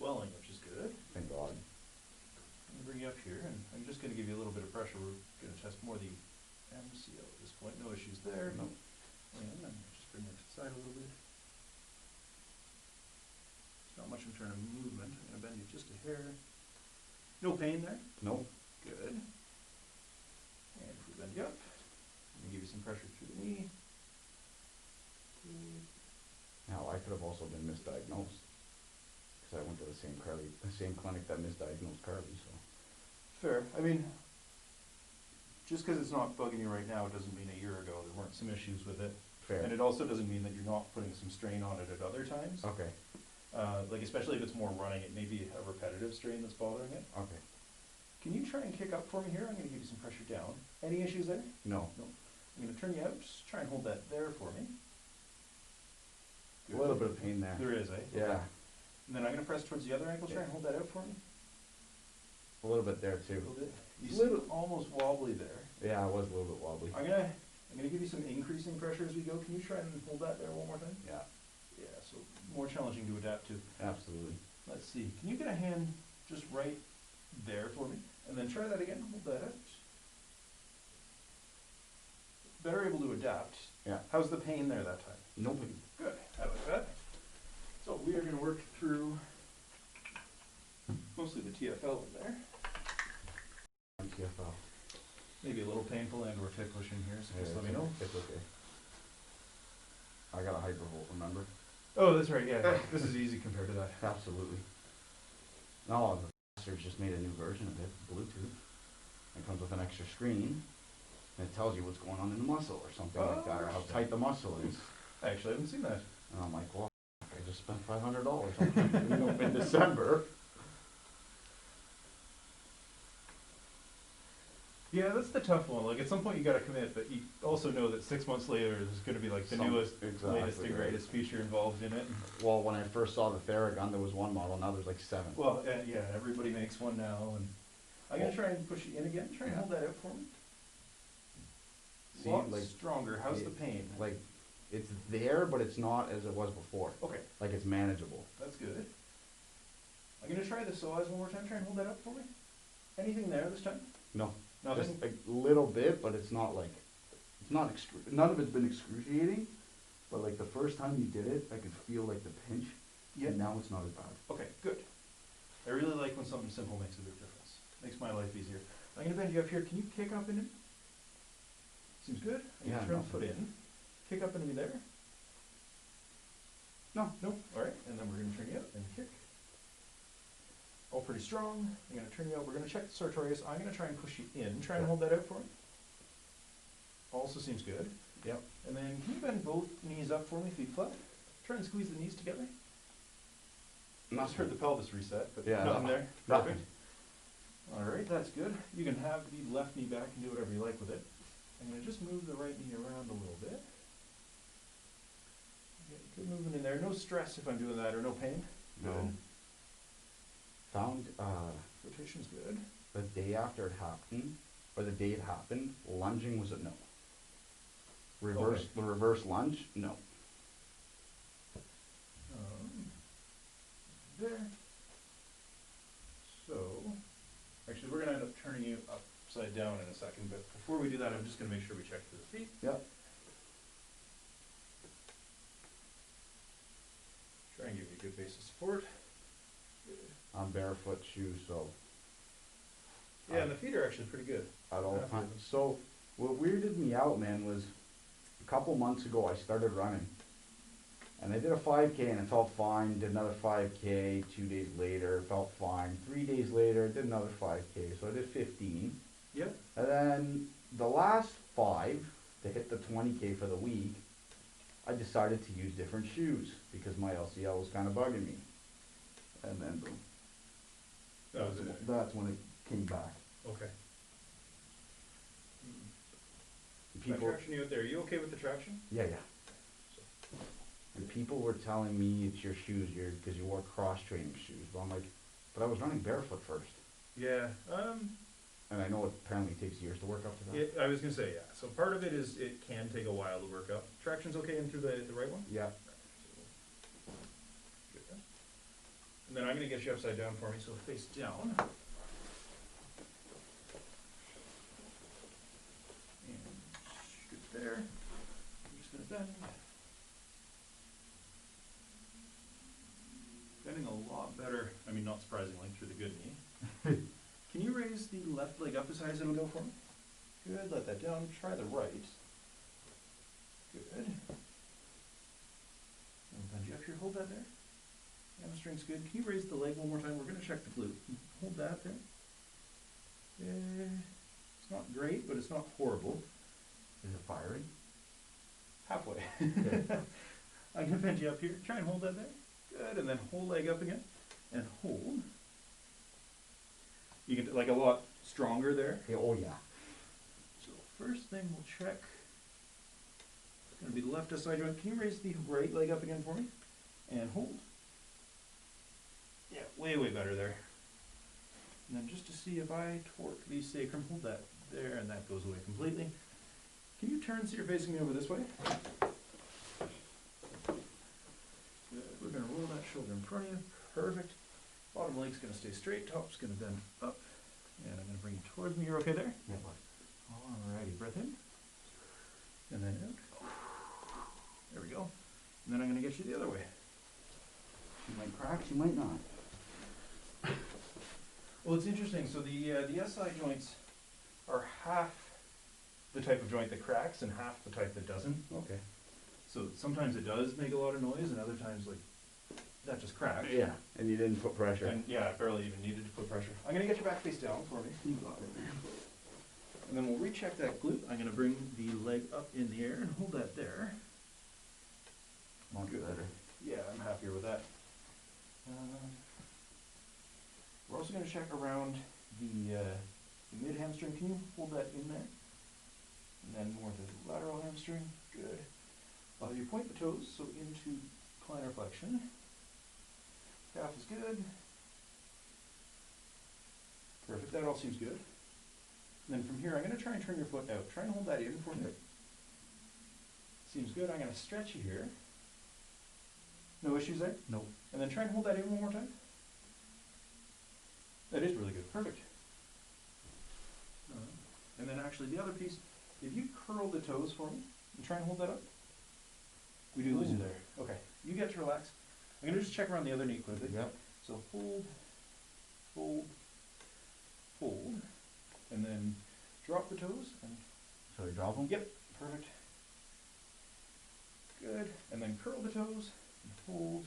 swelling, which is good. Thank God. I'm going to bring you up here, and I'm just going to give you a little bit of pressure. We're going to test more the MCL at this point. No issues there. Nope. And I'm going to just bring it to the side a little bit. There's not much in terms of movement. I'm going to bend you just a hair. No pain there? Nope. Good. And if we bend you up, I'm going to give you some pressure through the knee. Good. Now, I could have also been misdiagnosed. Because I went to the same clinic that misdiagnosed Carly, so. Fair. I mean, just because it's not bugging you right now doesn't mean a year ago there weren't some issues with it. Fair. And it also doesn't mean that you're not putting some strain on it at other times. Okay. Like especially if it's more running, it may be a repetitive strain that's bothering it. Okay. Can you try and kick up for me here? I'm going to give you some pressure down. Any issues there? No. No. I'm going to turn you out. Just try and hold that there for me. Good. A little bit of pain there. There is, eh? Yeah. Okay. And then I'm going to press towards the other ankle. Try and hold that out for me. A little bit there too. A little bit. You seem almost wobbly there. Yeah, I was a little bit wobbly. I'm gonna give you some increasing pressure as we go. Can you try and hold that there one more time? Yeah. Yeah, so more challenging to adapt to. Absolutely. Let's see. Can you get a hand just right there for me? And then try that again. Hold that out. Better able to adapt. Yeah. How's the pain there that time? No pain. Good. I like that. So we are going to work through mostly the TFL in there. TFL. Maybe a little painful and or ticklish in here, so Yeah, just let me know. It's okay. I got a hypervolt, remember? Oh, that's right, yeah. This is easy compared to that. Absolutely. No, the bastards just made a new version of it, Bluetooth. It comes with an extra screen, and it tells you what's going on in the muscle or something like that, or how tight the muscle is. I actually haven't seen that. And I'm like, well, I just spent $500 on it in December. Yeah, that's the tough one. Like, at some point you gotta commit, but you also know that 6 months later there's gonna be like the newest, latest and greatest feature involved in it. Well, when I first saw the Theragun, there was one model, now there's like 7. Well, yeah, everybody makes one now, and I'm gonna try and push you in again. Try and hold that out for me. See, Lots like, stronger. How's the pain? Like, it's there, but it's not as it was before. Okay, Like, it's manageable. that's good. I'm gonna try the psoas one more time. Try and hold that up for me. Anything there this time? No. Nothing? Just a little bit, but it's not like, it's not none of it's been excruciating, but like the first time you did it, I could feel like the pinch, Yeah. and now it's not as bad. Okay, good. I really like when something simple makes a big difference. Makes my life easier. I'm gonna bend you up here. Can you kick up into me? Seems good. I'm gonna turn the foot in. Kick up into me there. No. Nope. Alright, and then we're gonna turn you out and kick. All pretty strong. I'm gonna turn you out. We're gonna check the sartorius. I'm gonna try and push you in. Try and hold that out for me. Also seems good. Yep. And then can you bend both knees up for me, feet flat? Try and squeeze the knees together. Just heard the pelvis reset, but Yeah, nothing there. nothing. Perfect. Alright, that's good. You can have the left knee back and do whatever you like with it. I'm gonna just move the right knee around a little bit. Okay, good movement in there. No stress if I'm doing that, or no pain. No. Good. Found, Rotation's good. the day after it happened, or the day it happened, lunging was a no. The reverse lunge, no. There. So, actually we're gonna end up turning you upside down in a second, but before we do that, I'm just gonna make sure we check for the feet. Yep. Try and give you a good base of support. Good. I'm barefoot shoes, so. Yeah, and the feet are actually pretty good. At all times. So, what weirded me out, man, was a couple months ago I started running. And I did a 5K and it felt fine, did another 5K, 2 days later, felt fine. 3 days later, did another 5K, so I did 15. Yep. And then the last 5, to hit the 20K for the week, I decided to use different shoes because my LCL was kind of bugging me. And then boom. That's when it came back. Okay. People, Traction you out there. Are you okay with the traction? yeah. And people were telling me it's your shoes, because you wore cross-training shoes. But I'm like, but I was running barefoot first. Yeah. And I know it apparently takes years to work up to that. I was gonna say, yeah. So part of it is it can take a while to work up. Traction's okay in through the right one? Yeah. Good. And then I'm gonna get you upside down for me, so face down. And good there. I'm just gonna bend. Bending a lot better, I mean not surprisingly, through the good knee. Can you raise the left leg up as high as it'll go for me? Good, let that down, try the right. Good. And bend you up here, hold that there. Hamstring's good. Can you raise the leg one more time? We're gonna check the glute. Hold that there. It's not great, but it's not horrible. Is it firing? Halfway. Okay. I'm gonna bend you up here, try and hold that there. Good, and then whole leg up again, and hold. You get like a lot stronger there. Yeah, oh yeah. So first thing we'll check, it's gonna be the left SI joint. Can you raise the right leg up again for me? And hold. Yeah, way, way better there. And then just to see if I torque the sacrum, hold that there, and that goes away completely. Can you turn so you're facing me over this way? Good. We're gonna roll that shoulder in front of you. Perfect. Bottom leg's gonna stay straight, top's gonna bend up. And I'm gonna bring you towards me. You're okay there? Yeah, bud. Alrighty, breath in. And then out. There we go. And then I'm gonna get you the other way. She might crack, she might not. Well, it's interesting. So the SI joints are half the type of joint that cracks and half the type that doesn't. Okay. So sometimes it does make a lot of noise, and other times like that just cracked. Yeah, and you didn't put pressure. And yeah, I barely even needed to put pressure. I'm gonna get your back face down for me. You got it, man. And then we'll recheck that glute. I'm gonna bring the leg up in the air and hold that there. Much better. Yeah, I'm happier with that. We're also going to check around the mid hamstring. Can you hold that in there? And then more the lateral hamstring. Good. You point the toes, so into plantar flexion. Calf is good. Perfect. That all seems good. And then from here, I'm going to try and turn your foot out. Try and hold that in for me. Seems good. I'm going to stretch you here. No issues there? No. And then try and hold that in one more time. That is really good. Perfect. And then actually the other piece, if you curl the toes for me and try and hold that up. We do lose you there. Okay. You get to relax. I'm going to just check around the other knee quickly. Yep. So hold, hold, hold, and then drop the toes. And So we drop them? yep. Perfect. Good. And then curl the toes. Hold.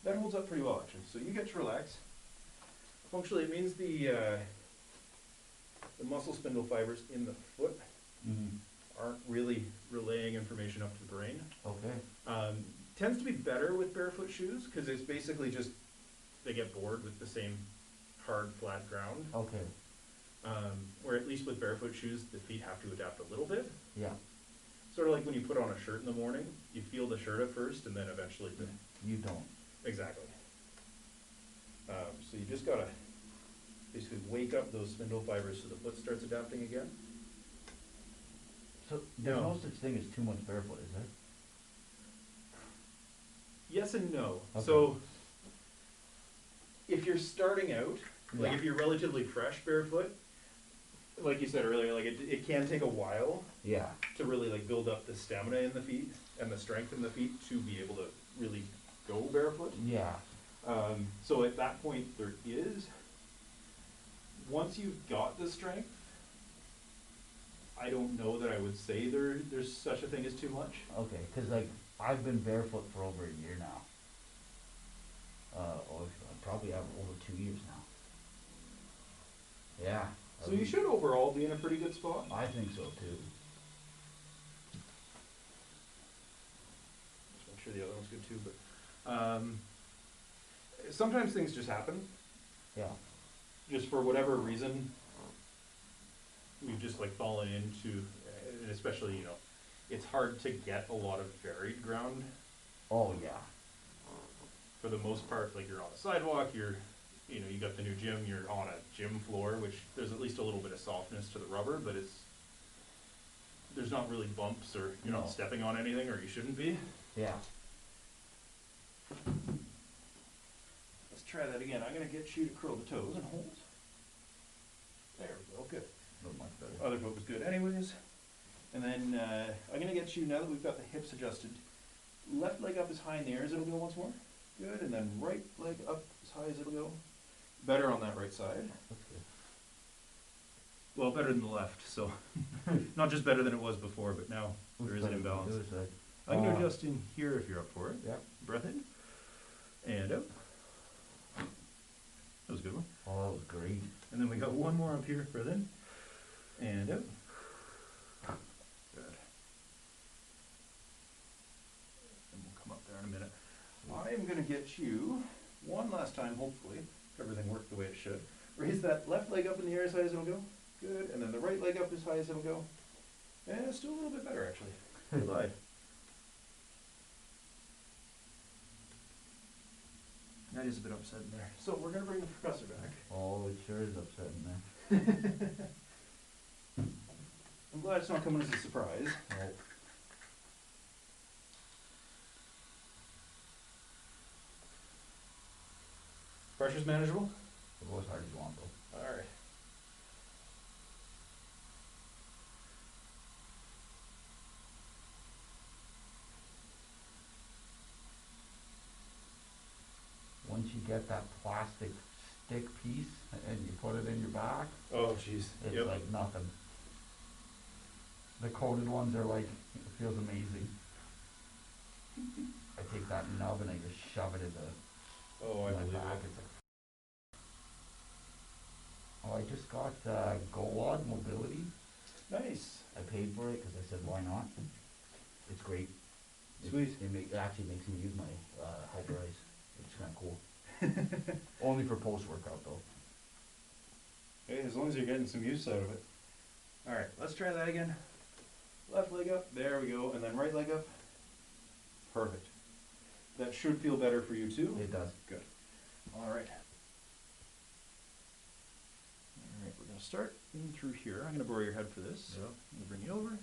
That holds up pretty well, actually. So you get to relax. Functionally, it means the muscle spindle fibers in the foot aren't really relaying information up to the brain. Okay. Tends to be better with barefoot shoes because it's basically just they get bored with the same hard, flat ground. Okay. Where at least with barefoot shoes, the feet have to adapt a little bit. Yeah. Sort of like when you put on a shirt in the morning, you feel the shirt at first, and then eventually the You don't. exactly. So you just gotta basically wake up those spindle fibers so the foot starts adapting again. So there's No. no such thing as too much barefoot, is there? Yes and no. Okay. So if you're starting out, like Yeah. if you're relatively fresh barefoot, like you said earlier, like it can take a while Yeah. to really like build up the stamina in the feet and the strength in the feet to be able to really go barefoot. Yeah. So at that point there is, once you've got the strength, I don't know that I would say there's such a thing as too much. Okay, because like I've been barefoot for over a year now. Or I probably have over 2 years now. Yeah. So you should overall be in a pretty good spot. I think so too. Just make sure the other one's good too, but sometimes things just happen. Yeah. Just for whatever reason, we've just like fallen into, and especially, you know, it's hard to get a lot of varied ground. Oh yeah. For the most part, like you're on a sidewalk, you know, you got the new gym, you're on a gym floor, which there's at least a little bit of softness to the rubber, but there's not really bumps or you're No. not stepping on anything, or you shouldn't be. Yeah. try that again. I'm going to get you to curl the toes and hold. There we go, good. Not much better. Other foot was good anyways. And then I'm going to get you, now that we've got the hips adjusted, left leg up as high in the air as it'll go once more. Good, and then right leg up as high as it'll go. Better on that right side. That's good. Well, better than the left, so not just better than it was before, but now there is an imbalance. I'm going to adjust in here if you're up for it. Yep. Breath in. And out. That was a good one. Oh, that was great. And then we got one more up here. Breath in. And out. Good. And we'll come up there in a minute. I am going to get you one last time, hopefully, if everything worked the way it should. Raise that left leg up in the air as high as it'll go. Good. And then the right leg up as high as it'll go. And it's still a little bit better, actually. Good lie. That is a bit upsetting there. So we're going to bring the percussor back. Oh, it sure is upsetting there. I'm glad it's not coming as a surprise. Oh. Pressure's manageable? Go as hard as you want, though. Alright. Once you get that plastic stick piece and you put it in your back, Oh, jeez. it's like nothing. The coated ones are like, it feels amazing. I take that nub and I just shove it into Oh, I my believe back. it. It's like, oh, I just got GoWad Mobility. Nice. I paid for it because I said, why not? It's great. Sweet. It actually makes me use my head rise. It's kind of cool. Only for post-workout, though. Hey, as long as you're getting some use out of it. Alright, let's try that again. Left leg up. There we go. And then right leg up. Perfect. That should feel better for you too. It does. Good. Alright. Alright, we're going to start in through here. I'm going to borrow your head for this. Yeah. I'm going to bring you over.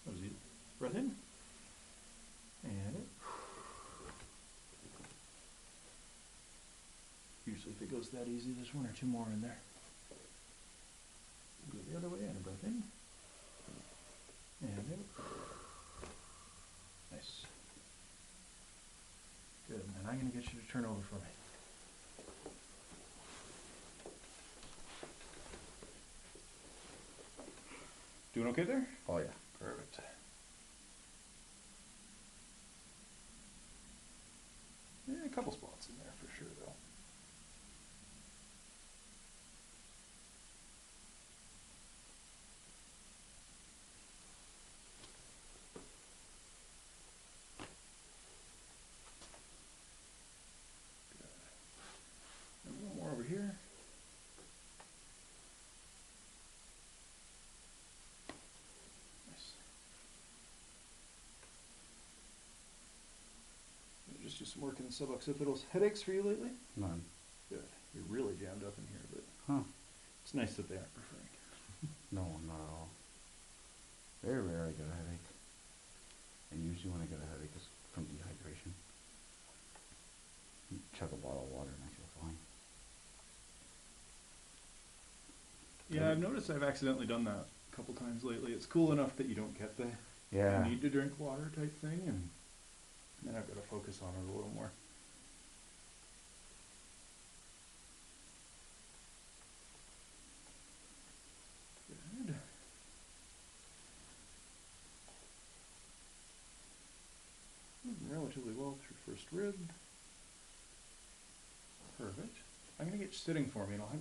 That was easy. Breath in. And out. Usually if it goes that easy, there's one or two more in there. Go the other way and a breath in. And out. Nice. Good. And I'm going to get you to turn over for me. Doing okay there? Oh, yeah. Perfect. Yeah, a couple spots in there for sure, though. And one more over here. Nice. Just do some work in the suboccipitals. Headaches for you lately? None. Good. You're really jammed up in here, but Huh. it's nice that they aren't preferring. No, not at all. Very rare I get a headache. And usually when I get a headache it's from dehydration. Chug a bottle of water and I feel fine. Yeah, I've noticed I've accidentally done that a couple times lately. It's cool enough that you don't get the Yeah. need to drink water type thing, and then I've got to focus on it a little more. Good. Moving relatively well through first rib. Perfect. I'm going to get you sitting for me, and I'll have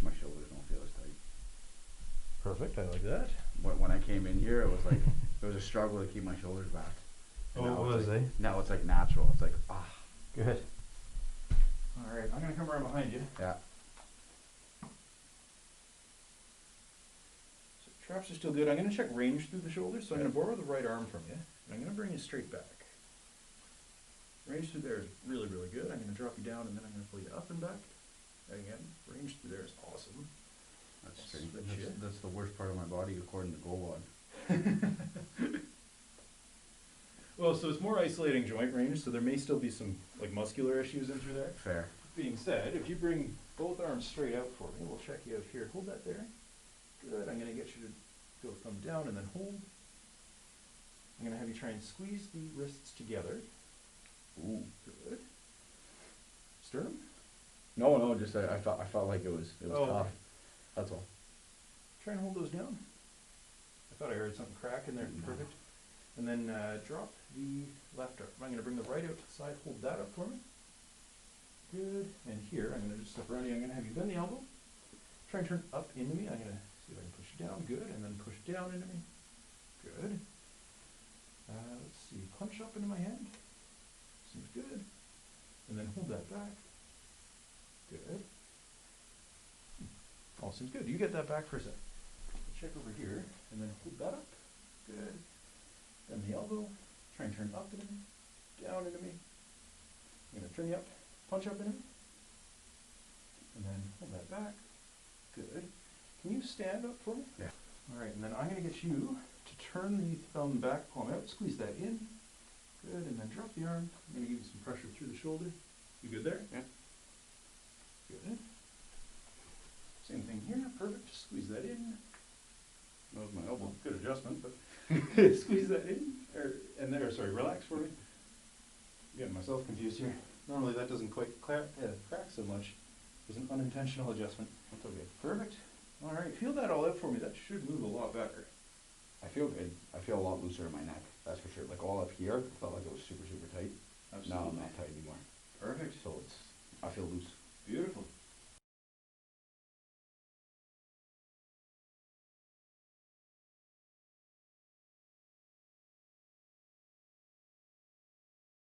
My shoulders don't feel as tight. Perfect, I like that. When I came in here, it was like, it was a struggle to keep my shoulders back. And Oh, now it it's was, like, eh? Now it's like natural. It's like, ah. Good. Alright, I'm going to come around behind you. Yeah. So traps are still good. I'm going to check range through the shoulders, so I'm going to borrow the right arm from you, and I'm going to bring you straight back. Range through there is really, really good. I'm going to drop you down, and then I'm going to pull you up and back. Again, range through there is awesome. That's I'll strange. switch you. That's the worst part of my body according to GoWad. Well, so it's more isolating joint range, so there may still be some like muscular issues in through there. Fair. Being said, if you bring both arms straight out for me, we'll check you out here. Hold that there. Good. I'm going to get you to go thumb down and then hold. I'm going to have you try and squeeze the wrists together. Ooh. Good. Sternum? No, just I felt like it was Oh, tough. okay. That's all. Try and hold those down. I thought I heard something crack in there. No. Perfect. And then drop the left arm. I'm going to bring the right out to the side. Hold that up for me. Good. And here, I'm going to just step around you. I'm going to have you bend the elbow. Try and turn up into me. I'm going to see if I can push you down. Good. And then push down into me. Good. Let's see. Punch up into my hand. Seems good. And then hold that back. Good. All seems good. You get that back for a sec. Check over here. And then hold that up. Good. Bend the elbow. Try and turn up into me. Down into me. I'm going to turn you up. Punch up into me. And then hold that back. Good. Can you stand up for me? Yeah. All right, and then I'm going to get you to turn the thumb back palm out. Squeeze that in. Good, and then drop the arm. I'm going to give you some pressure through the shoulder. You good there? Yeah. Good. Same thing here. Perfect. Squeeze that in. That was my elbow. Good adjustment, but squeeze that in. And there, sorry, relax for me. I'm getting myself confused here. Normally that doesn't quite crack so much. It was an unintentional adjustment. That's okay. Perfect. All right, feel that all out for me. That should move a lot better. I feel good. I feel a lot looser in my neck. That's for sure. Like all up here, I felt like it was super tight. Now I'm not tight anymore. Perfect. So I feel loose.